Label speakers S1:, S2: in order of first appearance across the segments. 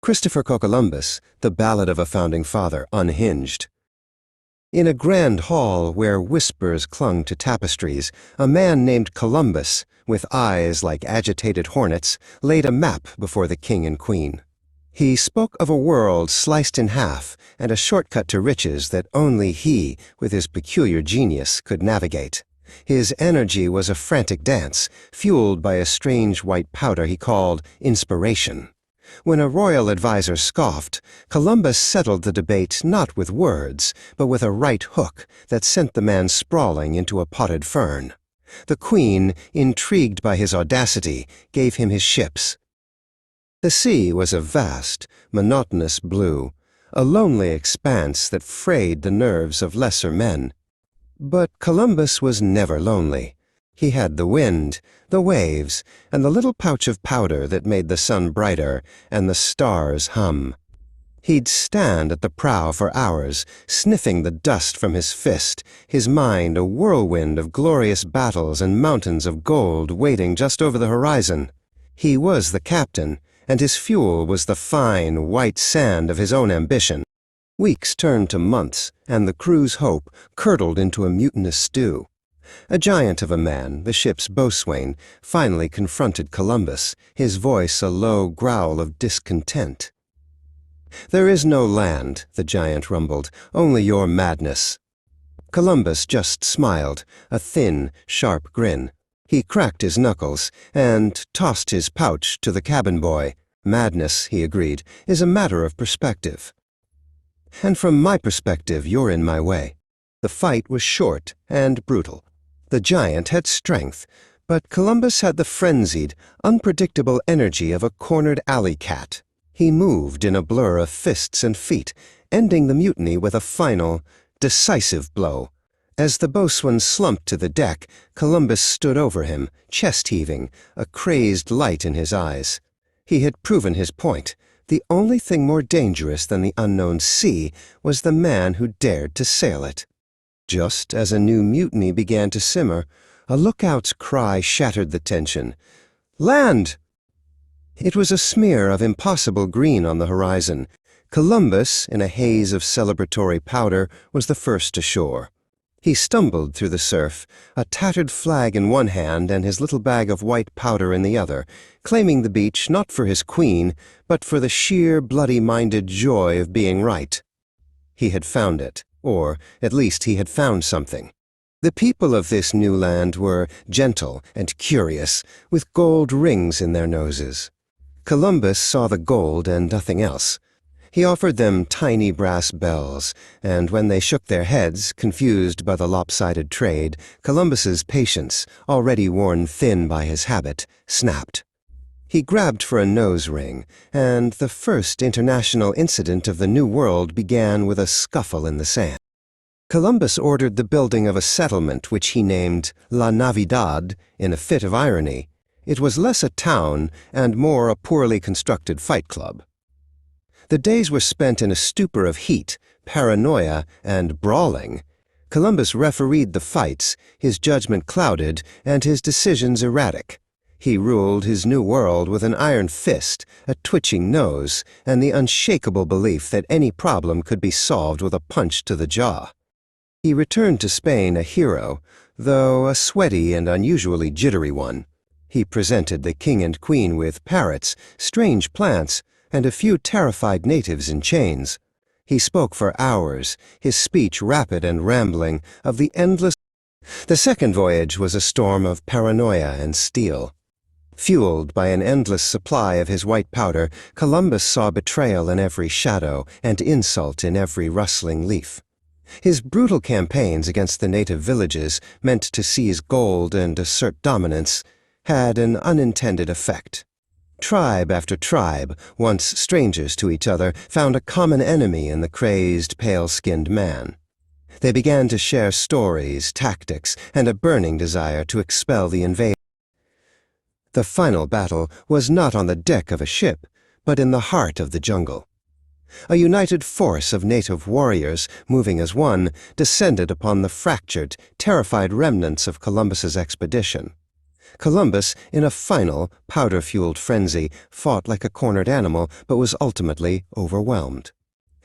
S1: Christopher Cocalumbus, The Ballad of a Founding Father, Unhinged. In a grand hall where whispers clung to tapestries, a man named Columbus, with eyes like agitated hornets, laid a map before the king and queen. He spoke of a world sliced in half and a shortcut to riches that only he, with his peculiar genius, could navigate. His energy was a frantic dance, fueled by a strange white powder he called inspiration. When a royal adviser scoffed, Columbus settled the debate not with words, but with a right hook that sent the man sprawling into a potted fern. The queen, intrigued by his audacity, gave him his ships. The sea was a vast, monotonous blue, a lonely expanse that frayed the nerves of lesser men. But Columbus was never lonely. He had the wind, the waves, and the little pouch of powder that made the sun brighter and the stars hum. He'd stand at the prow for hours, sniffing the dust from his fist, his mind a whirlwind of glorious battles and mountains of gold waiting just over the horizon. He was the captain, and his fuel was the fine, white sand of his own ambition. Weeks turned to months, and the crew's hope curdled into a mutinous stew. A giant of a man, the ship's boatswain, finally confronted Columbus, his voice a low growl of discontent. "There is no land," the giant rumbled, "only your madness." Columbus just smiled, a thin, sharp grin. He cracked his knuckles and tossed his pouch to the cabin boy. "Madness," he agreed, "is a matter of perspective. And from my perspective, you're in my way." The fight was short and brutal. The giant had strength, but Columbus had the frenzied, unpredictable energy of a cornered alley cat. He moved in a blur of fists and feet, ending the mutiny with a final, decisive blow. As the boatswain slumped to the deck, Columbus stood over him, chest-heaving, a crazed light in his eyes. He had proven his point. The only thing more dangerous than the unknown sea was the man who dared to sail it. Just as a new mutiny began to simmer, a lookout's cry shattered the tension. "Land!" It was a smear of impossible green on the horizon. Columbus, in a haze of celebratory powder, was the first ashore. He stumbled through the surf, a tattered flag in one hand and his little bag of white powder in the other, claiming the beach not for his queen, but for the sheer, bloody-minded joy of being right. He had found it. Or, at least, he had found something. The people of this new land were gentle and curious, with gold rings in their noses. Columbus saw the gold and nothing else. He offered them tiny brass bells, and when they shook their heads, confused by the lopsided trade, Columbus's patience, already worn thin by his habit, snapped. He grabbed for a nose ring, and the first international incident of the New World began with a scuffle in the sand. Columbus ordered the building of a settlement which he named La Navidad in a fit of irony. It was less a town and more a poorly constructed fight club. The days were spent in a stupor of heat, paranoia, and brawling. Columbus refereed the fights, his judgment clouded, and his decisions erratic. He ruled his new world with an iron fist, a twitching nose, and the unshakable belief that any problem could be solved with a punch to the jaw. He returned to Spain a hero, though a sweaty and unusually jittery one. He presented the king and queen with parrots, strange plants, and a few terrified natives in chains. He spoke for hours, his speech rapid and rambling, of the endless. The second voyage was a storm of paranoia and steel. Fueled by an endless supply of his white powder, Columbus saw betrayal in every shadow and insult in every rustling leaf. His brutal campaigns against the native villages, meant to seize gold and assert dominance, had an unintended effect. Tribe after tribe, once strangers to each other, found a common enemy in the crazed, pale-skinned man. They began to share stories, tactics, and a burning desire to expel the invaders. The final battle was not on the deck of a ship, but in the heart of the jungle. A united force of native warriors, moving as one, descended upon the fractured, terrified remnants of Columbus's expedition. Columbus, in a final, powder-fueled frenzy, fought like a cornered animal but was ultimately overwhelmed.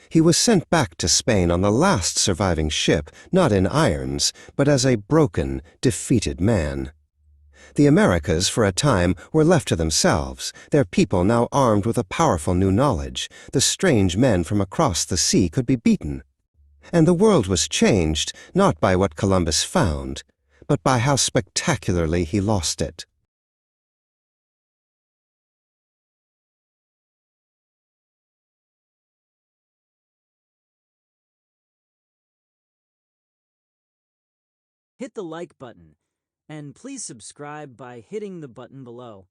S1: He was sent back to Spain on the last surviving ship, not in irons, but as a broken, defeated man. The Americas, for a time, were left to themselves, their people now armed with a powerful new knowledge. The strange men from across the sea could be beaten. And the world was changed, not by what Columbus found, but by how spectacularly he lost it.
S2: Hit the like button, and please subscribe by hitting the button below.